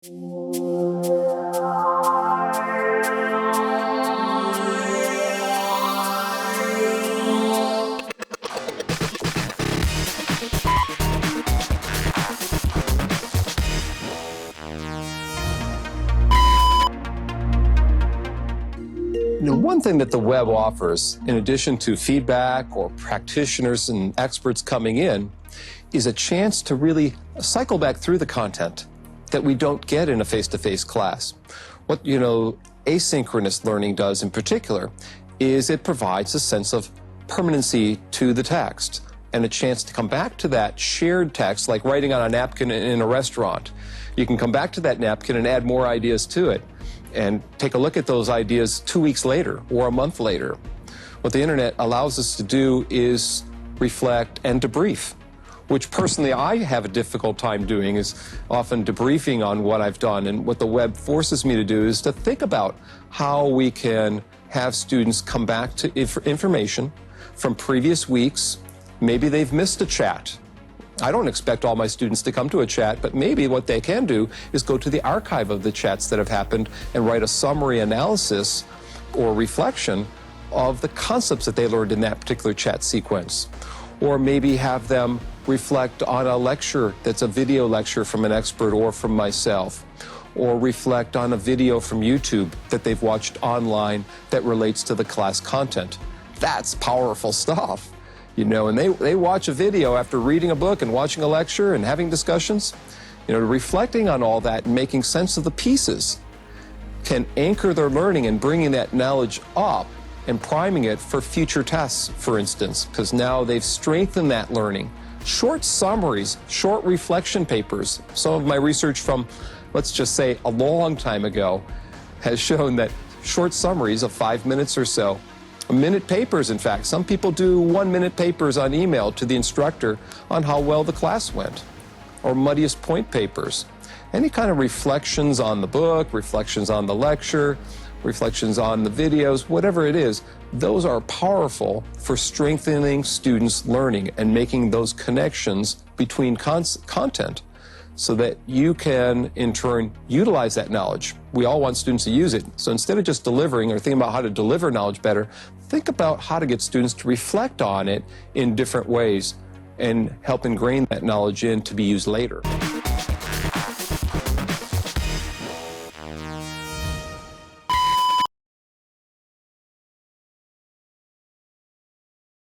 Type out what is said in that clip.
One thing that the web offers, in addition to feedback or practitioners and experts coming in, is a chance to really cycle back through the content that we don't get in a face-to-face class. What, asynchronous learning does in particular is it provides a sense of permanency to the text and a chance to come back to that shared text, like writing on a napkin in a restaurant. You can come back to that napkin and add more ideas to it and take a look at those ideas 2 weeks later or a month later. What the internet allows us to do is reflect and debrief, which personally I have a difficult time doing, is often debriefing on what I've done. And what the web forces me to do is to think about how we can have students come back to information from previous weeks. Maybe they've missed a chat. I don't expect all my students to come to a chat, but maybe what they can do is go to the archive of the chats that have happened and write a summary analysis or reflection of the concepts that they learned in that particular chat sequence. Or maybe have them reflect on a lecture that's a video lecture from an expert or from myself. Or reflect on a video from YouTube that they've watched online that relates to the class content. That's powerful stuff. And they watch a video after reading a book and watching a lecture and having discussions. Reflecting on all that and making sense of the pieces can anchor their learning and bringing that knowledge up and priming it for future tests, for instance, because now they've strengthened that learning. Short summaries, short reflection papers. Some of my research from, let's just say, a long time ago has shown that short summaries of 5 minutes or so, minute papers, in fact. Some people do 1-minute papers on email to the instructor on how well the class went, or muddiest point papers. Any kind of reflections on the book, reflections on the lecture, reflections on the videos, whatever it is, those are powerful for strengthening students' learning and making those connections between content so that you can, in turn, utilize that knowledge. We all want students to use it. So instead of just delivering or thinking about how to deliver knowledge better, think about how to get students to reflect on it in different ways and help ingrain that knowledge in to be used later.